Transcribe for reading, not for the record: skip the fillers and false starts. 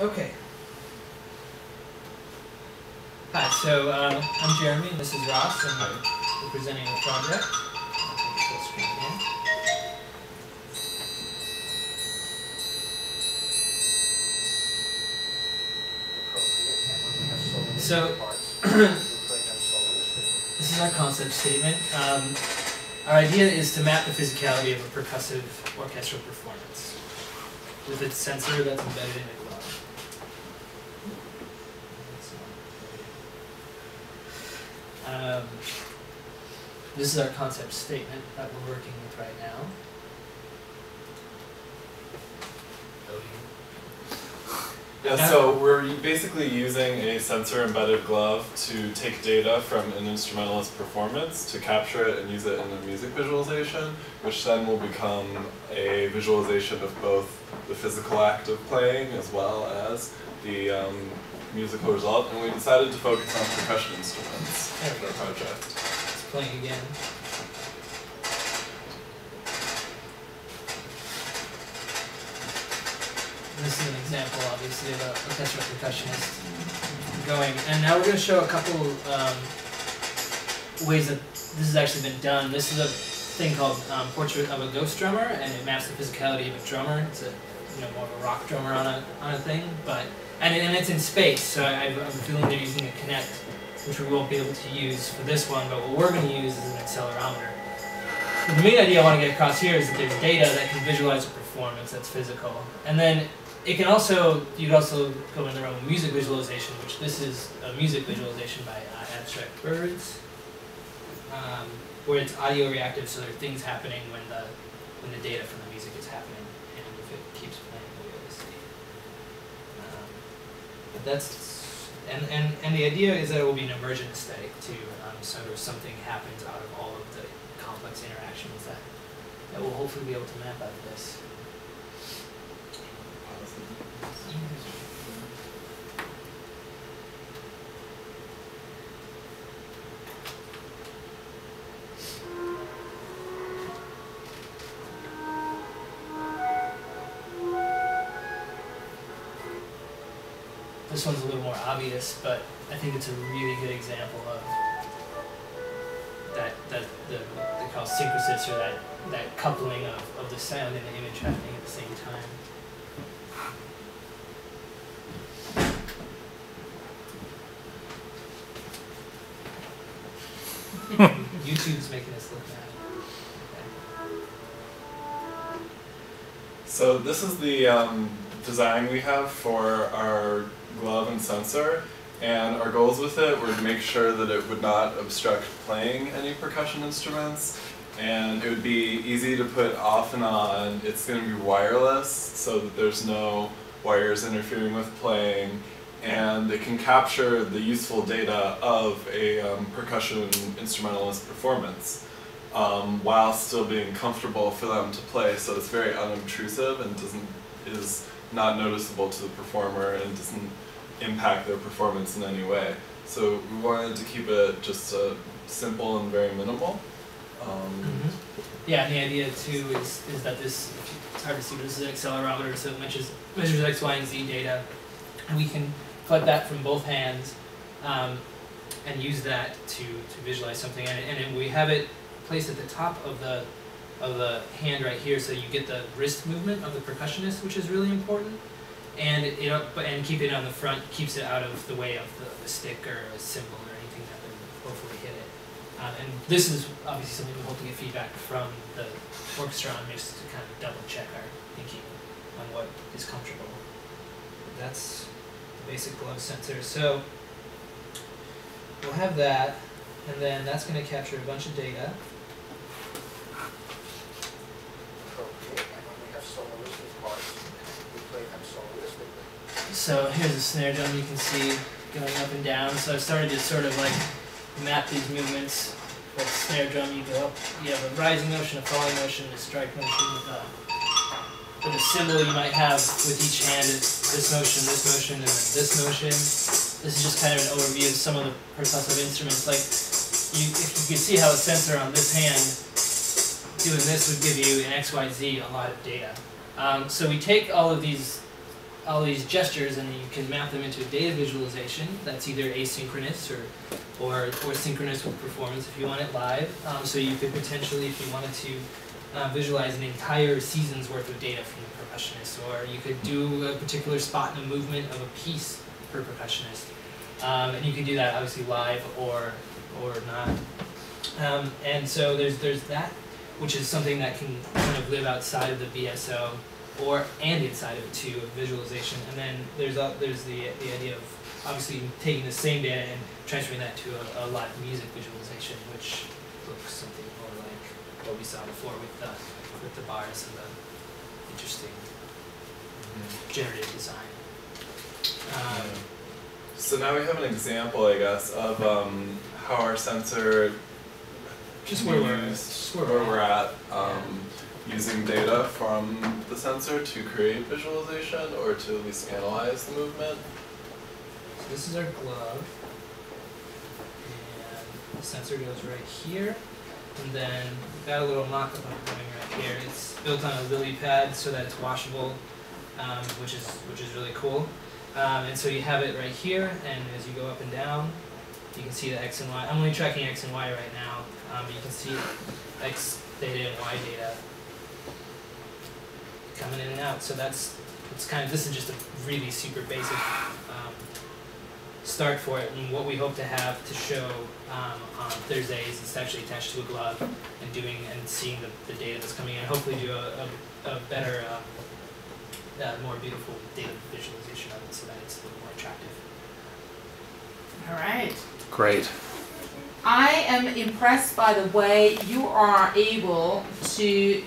Okay. Hi, so I'm Jeremy, and this is Ross, and we're presenting a project. I'll take it full screen again. So, this is our concept statement. Our idea is to map the physicality of a percussive orchestral performance with a sensor that's embedded in a glove. This is our concept statement that we're working with right now. Yeah, so we're basically using a sensor-embedded glove to take data from an instrumentalist performance to capture it and use it in a music visualization, which then will become a visualization of both the physical act of playing as well as the musical result. And we decided to focus on percussion instruments for our project. It's playing again. This is an example, obviously, of an orchestral percussionist going. And now we're going to show a couple ways that this has actually been done. This is a thing called Portrait of a Ghost Drummer, and it maps the physicality of a drummer. It's a more of a rock drummer on a thing, and it's in space. So I'm feeling they're using a Kinect, which we won't be able to use for this one. But what we're going to use is an accelerometer. But the main idea I want to get across here is that there's data that can visualize a performance that's physical, and then it can also, you can also go in the realm of music visualization, which this is a music visualization by Abstract Birds, where it's audio reactive, so there are things happening when the data from the music is happening, and if it keeps playing, we'll be able to see. But that's, and the idea is that it will be an emergent aesthetic too, so something happens out of all of the complex interactions that we'll hopefully be able to map out of this. This one's a little more obvious, but I think it's a really good example of that they call synchrosis, or that coupling of the sound and the image happening at the same time. YouTube's making us look bad. Okay. So this is the design we have for our glove and sensor, and our goals with it were to make sure that it would not obstruct playing any percussion instruments, and it would be easy to put off and on. It's going to be wireless, so that there's no wires interfering with playing, and it can capture the useful data of a percussion instrumentalist performance while still being comfortable for them to play, so it's very unobtrusive and is not noticeable to the performer and doesn't impact their performance in any way. So we wanted to keep it just simple and very minimal. Yeah, and the idea too is that this, it's hard to see, but this is an accelerometer, so it measures X, Y, and Z data, and we can collect that from both hands and use that to visualize something. And we have it placed at the top of the hand right here, so you get the wrist movement of the percussionist, which is really important. And and keep it on the front keeps it out of the way of the stick or a cymbal or anything that would hopefully hit it. And this is obviously something we hope to get feedback from the orchestra on, just to kind of double check our thinking on what is comfortable. That's the basic glove sensor. So we'll have that, and then that's going to capture a bunch of data. So here's a snare drum you can see going up and down. So I started to sort of like map these movements. Like snare drum, you go up, you have a rising motion, a falling motion, a strike motion. With a cymbal, you might have with each hand this motion, and then this motion. This is just kind of an overview of some of the percussive instruments. Like, if you could see how a sensor on this hand doing this would give you in XYZ a lot of data. So we take all of these all these gestures, and you can map them into a data visualization that's either asynchronous or synchronous with performance if you want it live. So you could potentially, if you wanted to, visualize an entire season's worth of data from the percussionist, or you could do a particular spot in a movement of a piece per percussionist. And you can do that obviously live or not. And so there's that, which is something that can kind of live outside of the BSO and inside of it too, of visualization. And then there's the idea of obviously taking the same data and transferring that to a live music visualization, which looks something more like what we saw before with the bars and the interesting generative design. So now we have an example, I guess, of how our sensor Just where we're at using data from the sensor to create visualization or to at least analyze the movement. So this is our glove, and the sensor goes right here, and then we've got a little mock-up of it going right here. It's built on a lily pad so that it's washable, which is really cool. And so you have it right here, and as you go up and down, you can see the X and Y. I'm only tracking X and Y right now. You can see X data and Y data coming in and out. So this is just a really super basic start for it. And what we hope to have to show on Thursdays is actually attached to a glove and seeing the data that's coming in. Hopefully do a better, more beautiful data visualization of it so that it's a little more attractive. All right. Great. I am impressed by the way you are able to